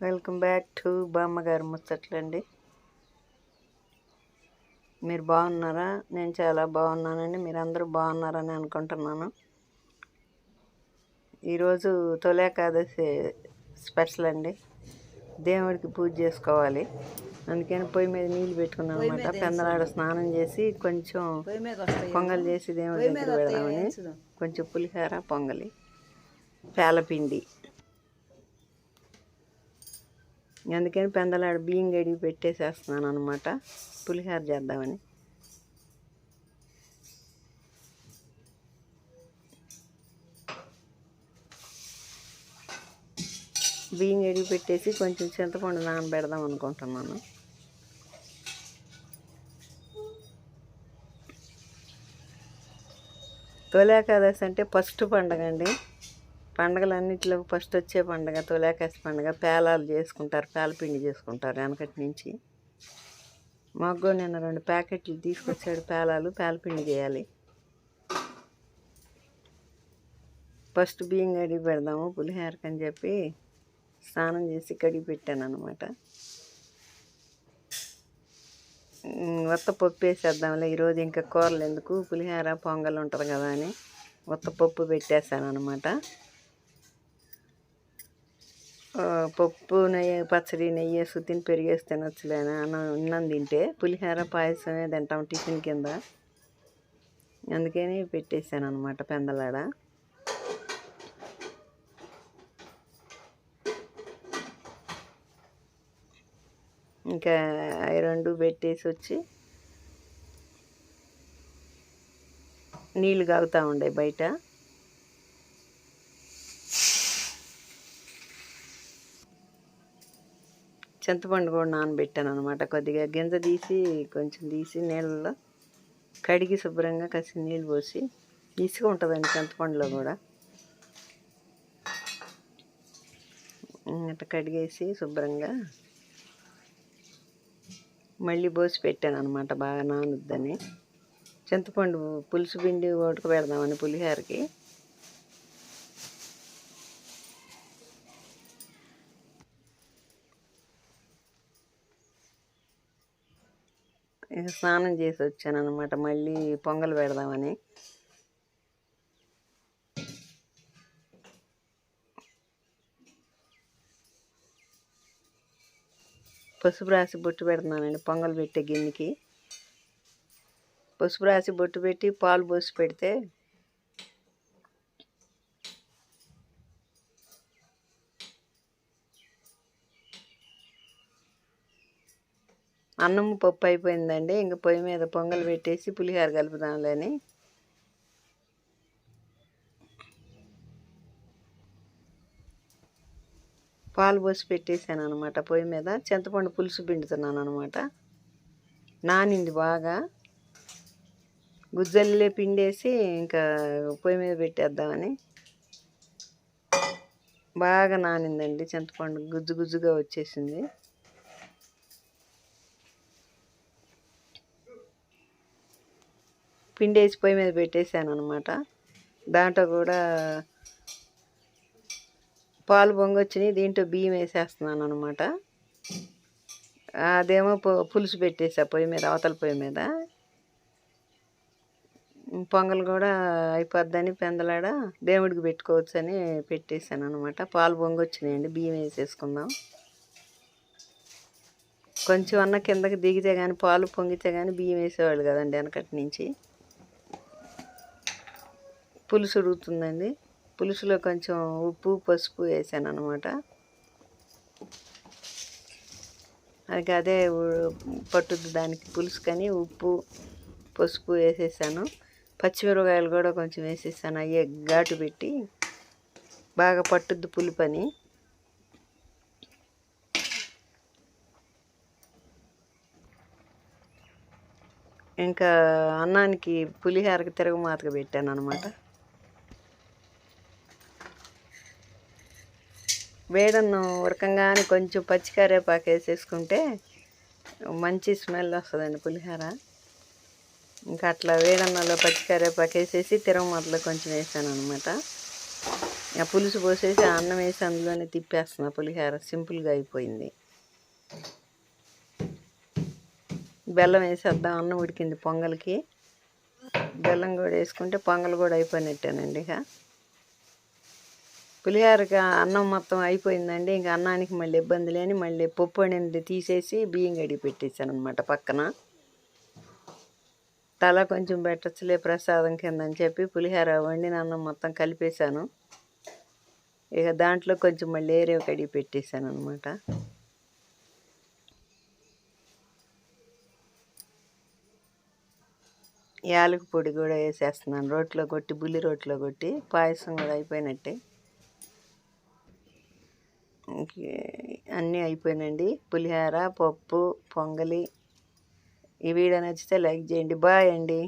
Welcome back to బామ్మగారి ముచ్చట్లండి. మీరు బాగున్నారా? నేను చాలా బాగున్నానండి. మీరు అందరూ బాగున్నారని అనుకుంటున్నాను. ఈరోజు తొలి ఏకాదశి స్పెషల్ అండి. దేవుడికి పూజ చేసుకోవాలి, అందుకని పొయ్యి మీద నీళ్ళు పెట్టుకున్నాను అనమాట. పెందలాడ స్నానం చేసి కొంచెం పొంగల్ చేసి దేవుడి దగ్గర పెడదామని కొంచెం పులిహోర, పొంగలి, పేలపిండి, అందుకని పెందలాడ బియ్యం గడిగి పెట్టేసేస్తున్నాను అనమాట పులిహోర చేద్దామని. బియ్యం గడిగి పెట్టేసి కొంచెం చింతపండు నానబెడదాం అనుకుంటున్నాను. తొలి ఏకాదశి అంటే ఫస్ట్ పండగ అండి. పండగలన్నింటిలో ఫస్ట్ వచ్చే పండగ తొలి ఏకాదశి పండగ. పేలాలు చేసుకుంటారు, పేలపిండి చేసుకుంటారు వెనకటి నుంచి. మాకు కూడా నిన్న 2 ప్యాకెట్లు తీసుకొచ్చాడు పేలాలు. పేలపిండి చేయాలి. ఫస్ట్ బియ్యం కడిగి పెడదాము పులిహోరకి అని చెప్పి స్నానం చేసి కడిగి పెట్టాను అనమాట. వత్తపప్పు వేసేద్దాంలే ఈరోజు, ఇంకా కూరలు ఎందుకు, పులిహోర పొంగల్ ఉంటుంది కదా అని వత్తపప్పు పెట్టేశాను అనమాట. పప్పు నెయ్యి, పచ్చడి, నెయ్యి వేసి తిని పెరిగేసి తినొచ్చులేనా అన్నం తింటే. పులిహోర పాయసమే తింటాం టిఫిన్ కింద, అందుకని పెట్టేశాను అనమాట పెందలాడ. ఇంకా అవి 2 పెట్టేసి వచ్చి నీళ్ళు కాగుతూ ఉండే బయట. చింతపండు కూడా నానబెట్టాను అనమాట. కొద్దిగా గింజ తీసి కొంచెం తీసి నీళ్ళలో కడిగి శుభ్రంగా కసి నీళ్ళు పోసి, ఇసుక ఉంటుందండి చింతపండులో కూడా, అట్లా కడిగేసి శుభ్రంగా మళ్ళీ పోసి పెట్టాను అనమాట బాగా నానుద్దని. చింతపండు పులుసు పిండి ఉడకబెడదామని పులిహోరకి. స్నానం చేసి వచ్చాను అనమాట, మళ్ళీ పొంగల్ పెడదామని. పసుపు రాసి బొట్టు పెడుతున్నానండి పొంగల్ పెట్టే గిన్నెకి. పసుపు రాసి బొట్టు పెట్టి పాలు పోసి పెడితే అన్నము పప్పు అయిపోయిందండి. ఇంక పొయ్యి మీద పొంగల్ పెట్టేసి పులిహోర కలుపుదాంలేని పాలు పోసి పెట్టేశాను అనమాట పొయ్యి మీద. చింతపండు పులుసు పిండుతున్నాను అనమాట. నానింది బాగా, గుజ్జల్లే పిండేసి ఇంకా పొయ్యి మీద పెట్టేద్దామని. బాగా నానిందండి చింతపండు, గుజ్జు గుజ్జుగా వచ్చేసింది. పిండేసి పొయ్యి మీద పెట్టేశాను అనమాట. దాంట్లో కూడా పాలు పొంగొచ్చినాయి, దీంట్లో బియ్యం వేసేస్తున్నాను అనమాట. అదేమో పులుసు పెట్టేసా పొయ్యి మీద, అవతల పొయ్యి మీద. పొంగల్ కూడా అయిపోద్దని పెందలాడ దేవుడికి పెట్టుకోవచ్చు అని పెట్టేశాను అనమాట. పాలు పొంగొచ్చినాయండి, బియ్యం వేసేసుకుందాం. కొంచెం అన్న కిందకి దిగితే కానీ, పాలు పొంగితే కానీ బియ్యం వేసేవాళ్ళు కదండి వెనకటి నుంచి. పులుసు ఉడుకుతుందండి. పులుసులో కొంచెం ఉప్పు, పసుపు వేసాను అనమాట. అది అదే పట్టుద్ది దానికి పులుసు కని ఉప్పు, పసుపు వేసేసాను. పచ్చిమిరపకాయలు కూడా కొంచెం వేసేసాను, అయ్యే ఘాటు పెట్టి బాగా పట్టుద్ది పులుపని. ఇంకా అన్నానికి పులిహోరకి తిరగమాతగా పెట్టాను అనమాట. వేడన్నం ఉడకంగానే కొంచెం పచ్చికరేపాకు వేసేసుకుంటే మంచి స్మెల్ వస్తుందండి పులిహోర. ఇంకా అట్లా వేడన్నంలో పచ్చికరేపాకు వేసేసి తిరగమాతలో కొంచెం వేసాను అనమాట. ఆ పులుసు పోసేసి అన్నం వేసి అందులోనే తిప్పేస్తున్నా. పులిహోర సింపుల్గా అయిపోయింది. బెల్లం వేసేద్దాం. అన్నం ఉడికింది పొంగల్కి. బెల్లం కూడా వేసుకుంటే పొంగల్ కూడా అయిపోయినట్టేనండి. ఇక పులిహోరకి అన్నం మొత్తం అయిపోయిందండి. ఇంకా అన్నానికి మళ్ళీ ఇబ్బంది లేని మళ్ళీ పప్పు అనేది తీసేసి బియ్యం కడిగి పెట్టేశాను అనమాట పక్కన. తల కొంచెం పెట్టచ్చులే ప్రసాదం కింద అని చెప్పి పులిహోర వండిన అన్నం మొత్తం కలిపేశాను. ఇక దాంట్లో కొంచెం మళ్ళీ ఏరేవి కడిగి పెట్టేశాను అనమాట. యాలక పొడి కూడా వేసేస్తున్నాను. రోట్లో కొట్టి బుల్లి రోట్లో కొట్టి. పాయసం కూడా అయిపోయినట్టే. అన్నీ అయిపోయినండి. పులిహోర, పప్పు, పొంగలి. ఈ వీడియో నచ్చితే లైక్ చేయండి. బాయ్ అండి.